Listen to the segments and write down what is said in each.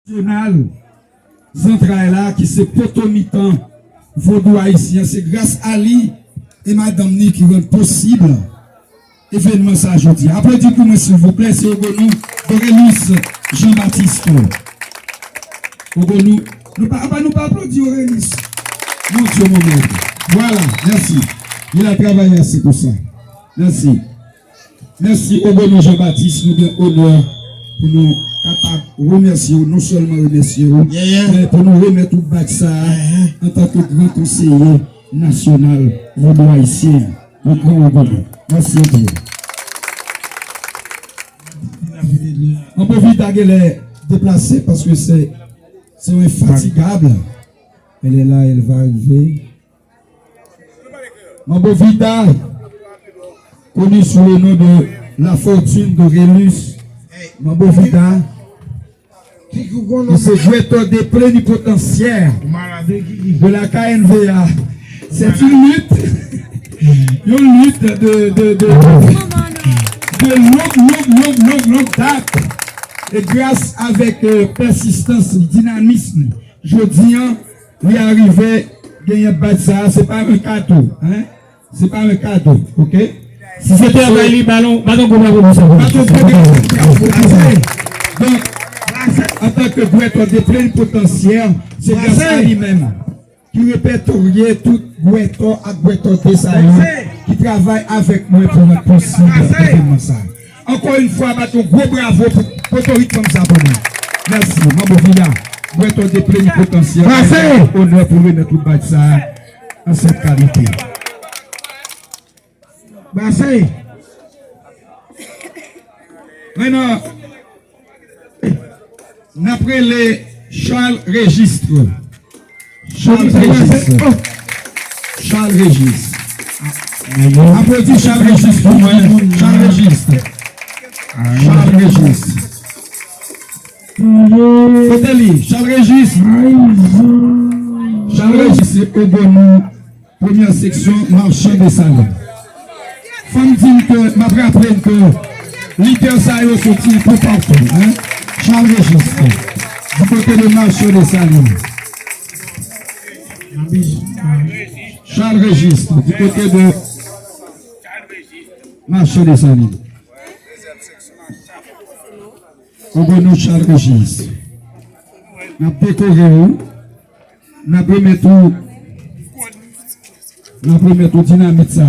national central là qui c'est potomitan vaudou haïtien, c'est grâce à lui et madame Ni qui rend possible événement ça aujourd'hui. Applaudissez pour moi s'il vous plaît, c'est Ogonou Aurélis Jean-Baptiste. Ogonou, nous pas applaudir Aurélis. Mon Dieu, mon maître. Voilà, merci. Il a travaillé assez pour ça. Merci. Merci Ogonou Jean-Baptiste, nous avons honneur pour nous capables de remercier, non seulement remercier, mais pour nous remettre au bac ça en tant que grand conseiller national vaudou haïtien, le grand Ogonou. Merci beaucoup. On peut vite les déplacer parce que c'est infatigable. Elle est là, elle va arriver. Mambo Vida, connu sous le nom de La Fortune d'Aurélus. Mambo Vida, ce joueur des plénipotentiaires de la KNVA. C'est une lutte de longue date. Et grâce avec persistance, dynamisme, je dis, lui arrivé, gagner ça, c'est pas un cadeau, hein? C'est pas un cadeau, ok? Si c'était un ballon comment ça va? Donc, en tant que guetteur de plénipotentiaire, c'est grâce à lui-même qui répertoriait tout guetteur à guetteur de ça, qui travaille avec moi pour notre possible événement ça. Encore une fois, un gros bravo pour autorité comme ça pour moi. Merci, Mambo Villa. Guetteur de plénipotentiaire. Honneur pour mettre tout bas ça en cette qualité. Merci. Maintenant, d'après les Charles Registre. Charles Régis. Applaudis Charles Régis pour moi. Charles Régis. Charles Régis. Côté Charles Régis. Charles Régis, c'est Ogonou, première section, marchand des salons. Femme dit que, m'après apprendre que l'hyper ça est sorti pour partout. Hein? Charles Régis, du côté de marchand des salons. Charles Régis, du côté de marchand des salons. Ogonou Charles Régis. Nous avons décoré où? Nous avons mis tout dynamite ça.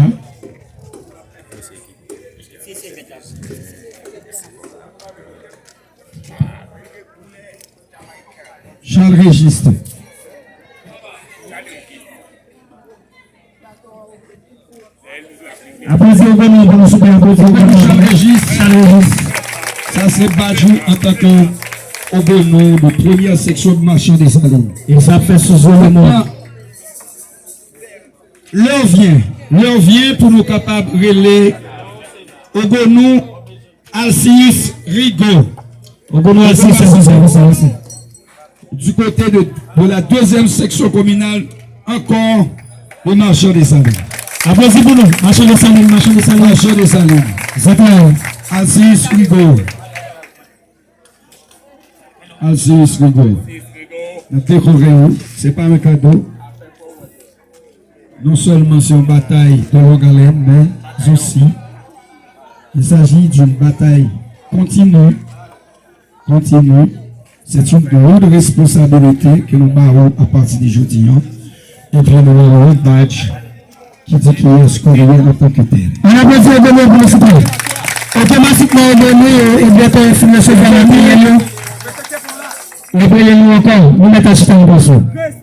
Charles Régis. Après, c'est Ogonou pour nous soutenir. Charles Régis. Ça c'est Badjou en tant que Ogonou de première section de marchand des salons. Et ça fait sous le monde. L'heure vient pour nous capables de relayer Ogonou Alcius Rigaud. Ogonou Alcius Rigaud. Du côté de la deuxième section communale, encore le marchand des salons. Applaudissez pour nous, marchand des salons, marchand des salons. Marchand des salons. C'est Alcius Rigaud. Alcius Rigaud. C'est pas un cadeau. Non seulement c'est une bataille de longue haleine, mais aussi il s'agit d'une bataille continue. C'est une grande responsabilité que nous avons à partir d'aujourd'hui. Et puis nous avons un badge qui dit qu'il est scolaire en tant que tel. On a besoin de nous pour le soutenir. Automatiquement, nous et bientôt finir ce dernier. Nous encore, nous mettons ce temps pour ça.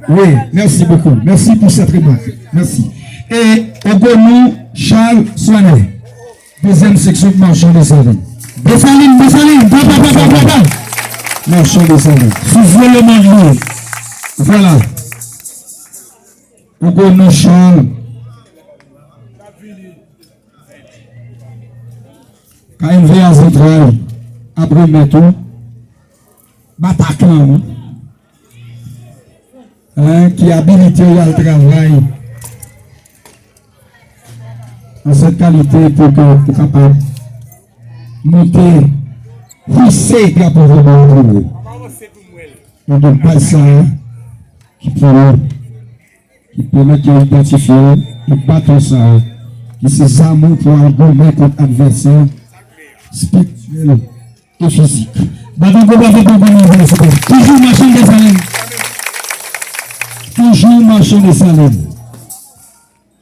Oui, merci beaucoup. Merci pour cette remarque. Merci. Et Ogonou Charles Soinet, deuxième section de marchand des salons. Dessalines, papa. Marchand des salons. Sous le monde. Voilà. Ogonou Charles. KNVA central, après Metou. Bataclan, qui habilité au travail en cette qualité pour capable monter, pousser drapeau de et de pas ça qui permet d'identifier et battre ça, qui ces amours pour argumenter contre l'adversaire spirituel et physique. Toujours marchand des salines. Toujours marchand des salines.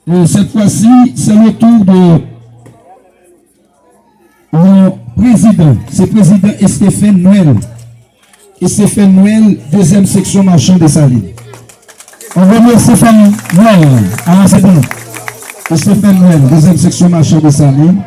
Et cette fois-ci, c'est le tour de le président. C'est le président Stéphane Noël. Et Stéphane Noël, deuxième section marchand des salines. On remercie Stéphane Noël. Alors c'est bon. Stéphane Noël, deuxième section marchand des salines.